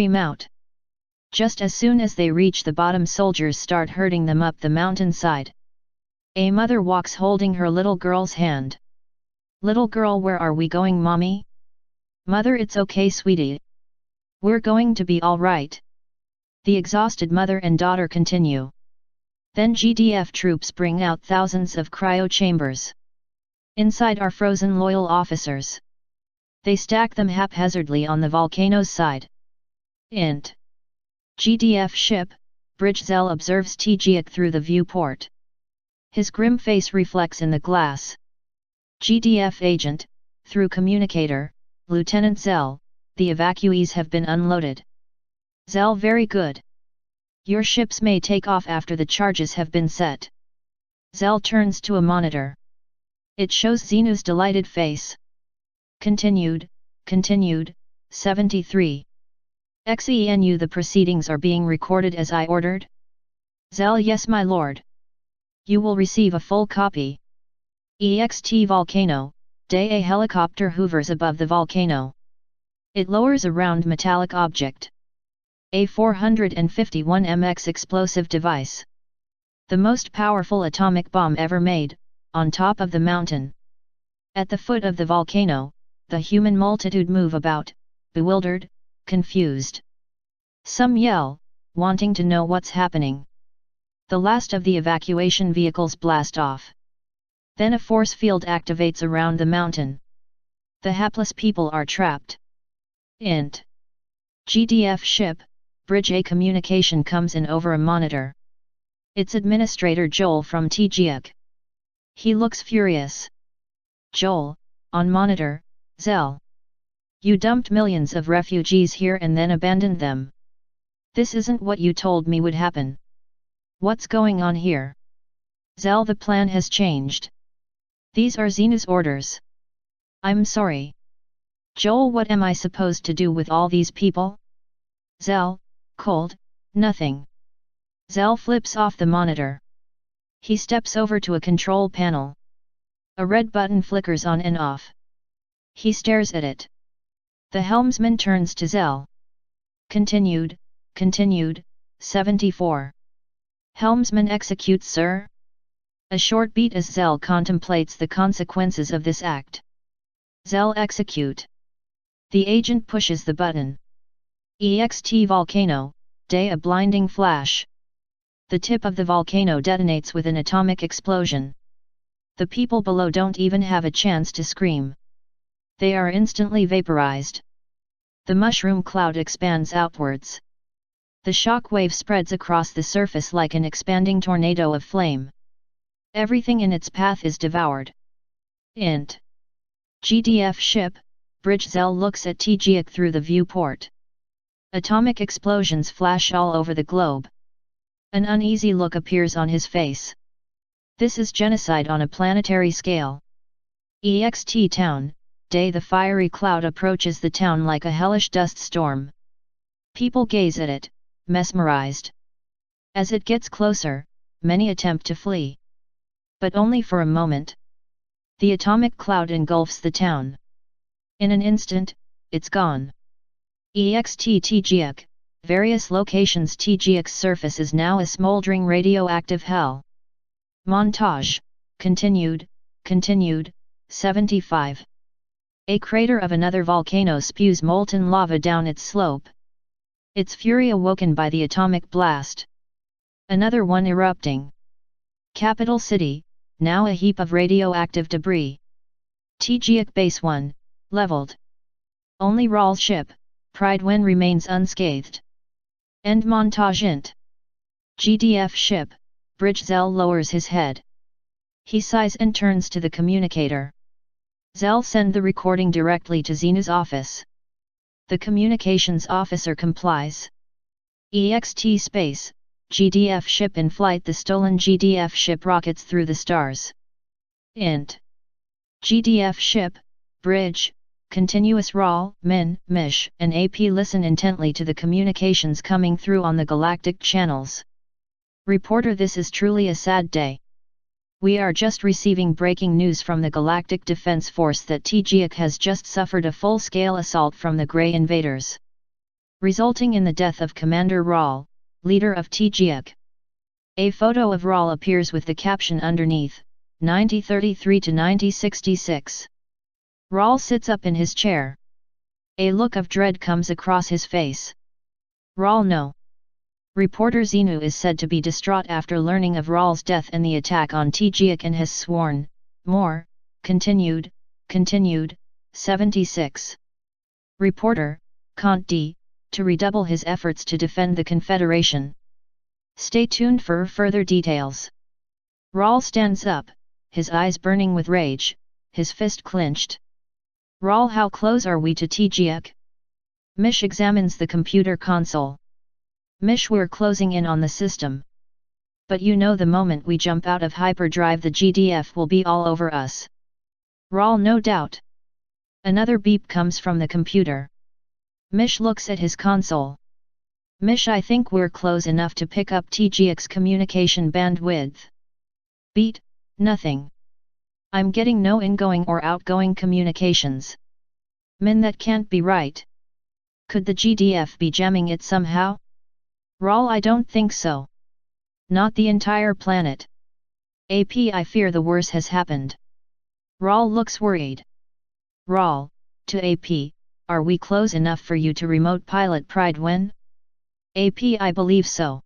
out. Just as soon as they reach the bottom, soldiers start herding them up the mountainside. A mother walks holding her little girl's hand. Little girl, where are we going, mommy? Mother, it's okay, sweetie. We're going to be all right. The exhausted mother and daughter continue. Then GDF troops bring out thousands of cryo chambers. Inside are frozen loyal officers. They stack them haphazardly on the volcano's side. Int. GDF ship, Bridge. Zell observes Teegeeak through the viewport. His grim face reflects in the glass. GDF agent, through communicator, Lieutenant Zell, the evacuees have been unloaded. Zell, very good. Your ships may take off after the charges have been set. Zell turns to a monitor. It shows Xenu's delighted face. Continued, 73. Xenu, the proceedings are being recorded as I ordered? Zell, yes my lord. You will receive a full copy. EXT volcano, day. A helicopter hovers above the volcano. It lowers a round metallic object. A 451 mx explosive device. The most powerful atomic bomb ever made, on top of the mountain. At the foot of the volcano, the human multitude move about, bewildered, confused. Some yell, wanting to know what's happening. The last of the evacuation vehicles blast off. Then a force field activates around the mountain. The hapless people are trapped. Int. GDF ship, Bridge. A communication comes in over a monitor. It's Administrator Joel from Teegeeak. He looks furious. Joel, on monitor, Zell. You dumped millions of refugees here and then abandoned them. This isn't what you told me would happen. What's going on here? Zell, the plan has changed. These are Xenu's orders. I'm sorry. Joel, what am I supposed to do with all these people? Zell, cold, nothing. Zell flips off the monitor. He steps over to a control panel. A red button flickers on and off. He stares at it. The helmsman turns to Zell. Continued, 74. Helmsman, execute, sir. A short beat as Zell contemplates the consequences of this act. Zell, execute. The agent pushes the button. EXT volcano, day. A blinding flash. The tip of the volcano detonates with an atomic explosion. The people below don't even have a chance to scream. They are instantly vaporized. The mushroom cloud expands outwards. The shock wave spreads across the surface like an expanding tornado of flame. Everything in its path is devoured. Int. GDF ship, Bridge. Zell looks at Teegeeak through the viewport. Atomic explosions flash all over the globe. An uneasy look appears on his face. This is genocide on a planetary scale. EXT town, day. The fiery cloud approaches the town like a hellish dust storm. People gaze at it, mesmerized. As it gets closer, many attempt to flee. But only for a moment. The atomic cloud engulfs the town. In an instant, it's gone. EXT Teegeeak, various locations. Teegeeak's surface is now a smoldering radioactive hell. Montage, continued, 75. A crater of another volcano spews molten lava down its slope. Its fury awoken by the atomic blast. Another one erupting. Capital city, now a heap of radioactive debris. Teegeeak Base 1, leveled. Only Rahl's ship, Pride remains unscathed. End montage. Int. GDF ship, Bridge. Zell lowers his head. He sighs and turns to the communicator. Zell, send the recording directly to Xenu's office. The communications officer complies. EXT space, GDF ship in flight. The stolen GDF ship rockets through the stars. Int. GDF ship, Bridge, continuous. Rahl, Min, Mish, and AP listen intently to the communications coming through on the galactic channels. Reporter, this is truly a sad day. We are just receiving breaking news from the Galactic Defense Force that Teegeeak has just suffered a full-scale assault from the Grey invaders. resulting in the death of Commander Rawl, leader of Teegeeak. A photo of Rawl appears with the caption underneath, 9033 to 9066. Rawl sits up in his chair. A look of dread comes across his face. Rawl no. Reporter Xenu is said to be distraught after learning of Rawl's death and the attack on Teegeeak and has sworn, more, continued, 76. Reporter, Cont D, to redouble his efforts to defend the Confederation. Stay tuned for further details. Rawl stands up, his eyes burning with rage, his fist clenched. Rawl, how close are we to Teegeeak? Mish examines the computer console. Mish, we're closing in on the system. But you know the moment we jump out of hyperdrive the GDF will be all over us. Rawl, no doubt. Another beep comes from the computer. Mish looks at his console. Mish, I think we're close enough to pick up Teegeeak's communication bandwidth. Beat, nothing. I'm getting no ingoing or outgoing communications. Min, that can't be right. Could the GDF be jamming it somehow? Rawl, I don't think so. Not the entire planet. AP, I fear the worst has happened. Rawl looks worried. Rawl, to AP, are we close enough for you to remote pilot Pride when? AP, I believe so.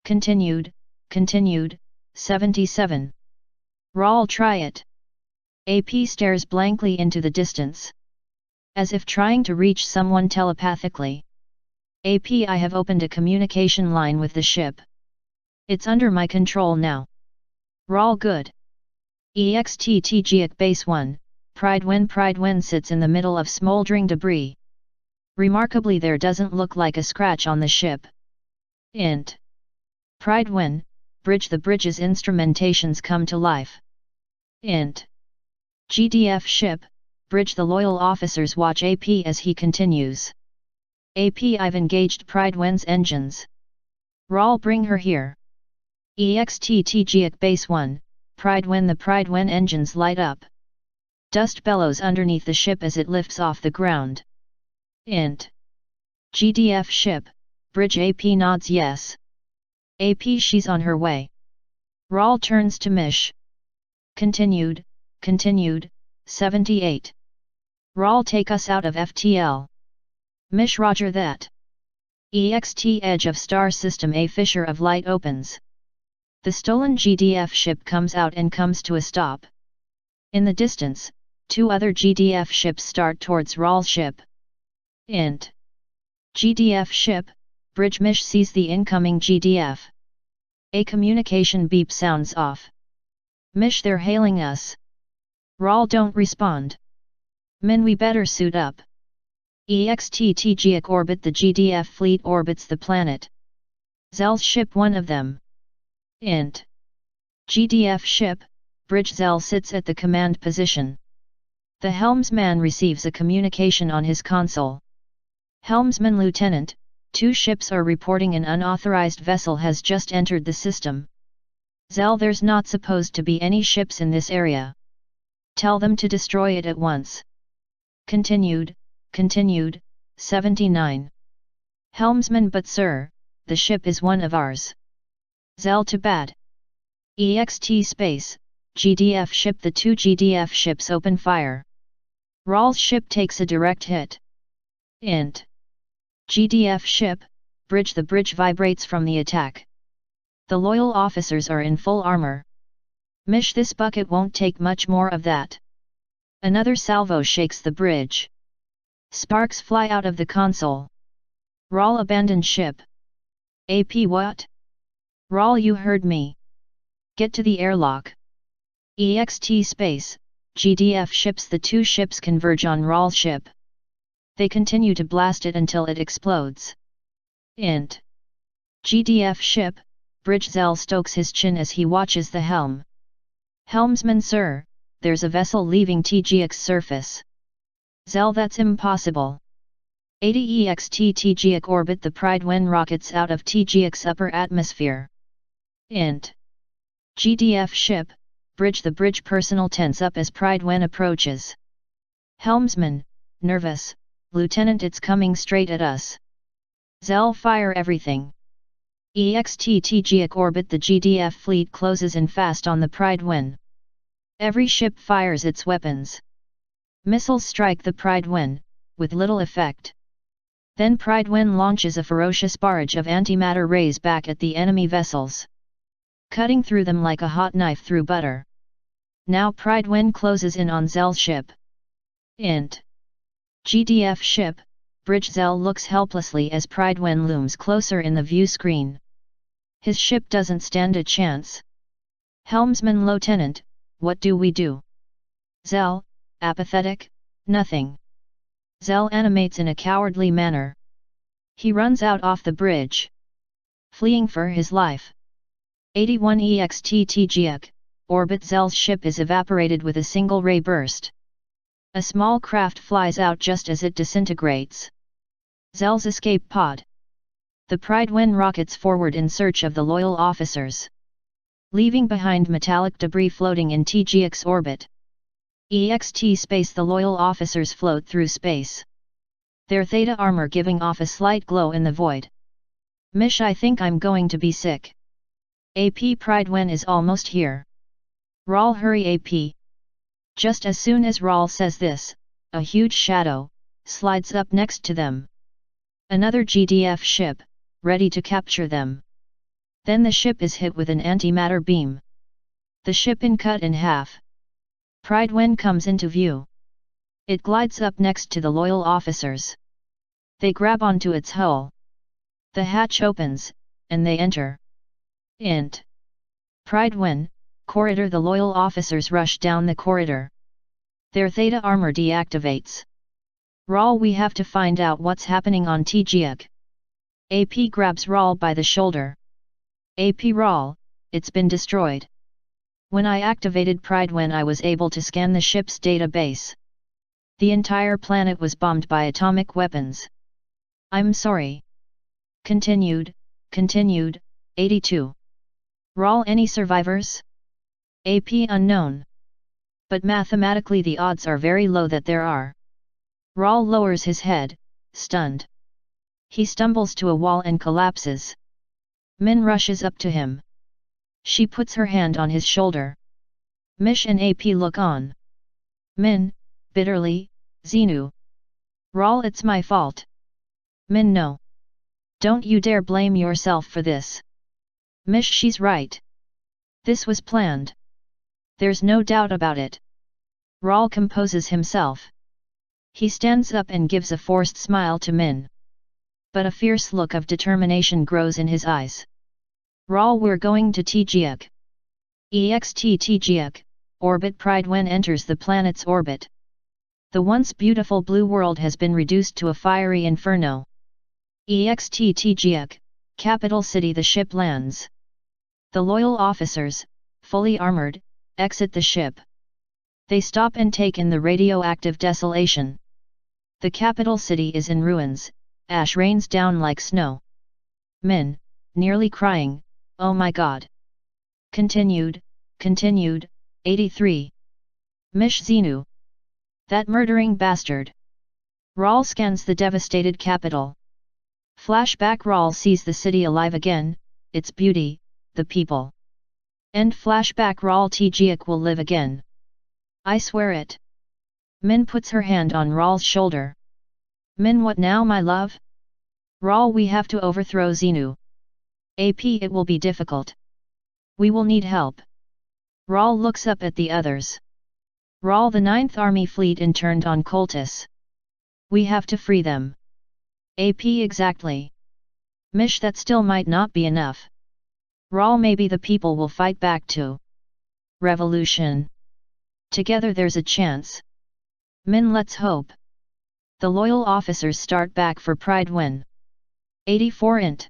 Continued, 77. Rawl, try it. AP stares blankly into the distance. As if trying to reach someone telepathically. AP, I have opened a communication line with the ship. It's under my control now. Rawl, good. EXT Teegeeak Base 1, Pride when sits in the middle of smoldering debris. Remarkably, there doesn't look like a scratch on the ship. Int. Pride when, bridge, the bridge's instrumentations come to life. Int. GDF ship, bridge, the loyal officers watch AP as he continues. AP, I've engaged Pride when's engines. Rawl, bring her here. EXT Teegeeak Base 1, Pride when, the Pride when engines light up. Dust bellows underneath the ship as it lifts off the ground. Int. GDF ship, bridge. AP nods yes. AP, she's on her way. Rawl turns to Mish. Continued, 78. Rawl, take us out of FTL. Mish, roger that. EXT edge of star system, a fissure of light opens. The stolen GDF ship comes out and comes to a stop. In the distance, two other GDF ships start towards Rawl's ship. Int. GDF ship, bridge. Mish sees the incoming GDF. A communication beep sounds off. Mish, they're hailing us. Rawl, don't respond. Min, we better suit up. EXT Teegeeak orbit, the GDF fleet orbits the planet. Zell's ship, one of them. Int. GDF ship, bridge. Zell sits at the command position. The helmsman receives a communication on his console. Helmsman Lieutenant, two ships are reporting an unauthorized vessel has just entered the system. Zell, there's not supposed to be any ships in this area. Tell them to destroy it at once. Continued, 79. Helmsman, but sir, the ship is one of ours. Zell to bad. EXT space, GDF ship, the two GDF ships open fire. Rawl's ship takes a direct hit. Int. GDF ship, bridge, the bridge vibrates from the attack. The loyal officers are in full armor. Mish, this bucket won't take much more of that. Another salvo shakes the bridge. Sparks fly out of the console. Rawl, abandoned ship. AP, what? Rawl, you heard me. Get to the airlock. EXT space, GDF ships, the two ships converge on Rawl's ship. They continue to blast it until it explodes. Int. GDF ship, bridge. Zell stokes his chin as he watches the helm. Helmsman, sir, there's a vessel leaving Teegeeak's surface. Zell, that's impossible. 80 EXT Teegeeak orbit, the Pride when rockets out of Teegeeak's upper atmosphere. Int. GDF ship, bridge. The bridge personnel tense up as Pride when approaches. Helmsman, nervous, Lieutenant, it's coming straight at us. Zell fire everything. Ext Teegeeak orbit. The GDF fleet closes in fast on the Pride When. Every ship fires its weapons. Missiles strike the Pride When, with little effect. Then Pride When launches a ferocious barrage of antimatter rays back at the enemy vessels, cutting through them like a hot knife through butter. Now Pride When closes in on Zell's ship. Int. GDF ship, Bridge. Zell looks helplessly as Pride When looms closer in the view screen. His ship doesn't stand a chance. Helmsman Lieutenant, what do we do? Zell, apathetic, nothing. Zell animates in a cowardly manner. He runs out off the bridge, fleeing for his life. 81 Ext Teegeeak, orbit. Zell's ship is evaporated with a single ray burst. A small craft flies out just as it disintegrates. Zell's escape pod. The Pride When rockets forward in search of the loyal officers, leaving behind metallic debris floating in Teegeeak's orbit. Ext space. The loyal officers float through space, their theta armor giving off a slight glow in the void. Mish, I think I'm going to be sick. AP Pride When is almost here. Rawl, hurry AP. Just as soon as Rawl says this, a huge shadow slides up next to them. Another GDF ship, ready to capture them. Then the ship is hit with an antimatter beam. The ship is cut in half. Pride When comes into view. It glides up next to the loyal officers. They grab onto its hull. The hatch opens, and they enter. Int. Pride When, corridor. The loyal officers rush down the corridor. Their theta armor deactivates. Rawl, we have to find out what's happening on Teegeeak. AP grabs Rawl by the shoulder. AP Rawl, it's been destroyed. When I activated Pride When, I was able to scan the ship's database. The entire planet was bombed by atomic weapons. I'm sorry. Continued, 82. Rawl, any survivors? AP unknown. But mathematically the odds are very low that there are. Rawl lowers his head, stunned. He stumbles to a wall and collapses. Min rushes up to him. She puts her hand on his shoulder. Mish and AP look on. Min, bitterly, Xenu. Rawl, it's my fault. Min, no. Don't you dare blame yourself for this. Mish, she's right. This was planned. There's no doubt about it. Rawl composes himself. He stands up and gives a forced smile to Min. But a fierce look of determination grows in his eyes. Rawl, we're going to Teegeeak. Ext Teegeeak, orbit. Pride When enters the planet's orbit. The once beautiful blue world has been reduced to a fiery inferno. Ext Teegeeak, capital city. The ship lands. The loyal officers, fully armored, exit the ship. They stop and take in the radioactive desolation. The capital city is in ruins, ash rains down like snow. Min, nearly crying, oh my god. Continued, 83. Mish, Xenu. That murdering bastard. Rawl scans the devastated capital. Flashback. Rawl sees the city alive again, its beauty, the people. End flashback. Rawl, Teegeeak will live again. I swear it. Min puts her hand on Rawl's shoulder. Min, what now, my love? Rawl, we have to overthrow Xenu. AP, it will be difficult. We will need help. Rawl looks up at the others. Rawl, the 9th Army Fleet interned on Coltis. We have to free them. AP, exactly. Mish, that still might not be enough. Rawl, maybe the people will fight back too. Revolution. Together there's a chance. Min, let's hope. The loyal officers start back for Pride When. 84 int.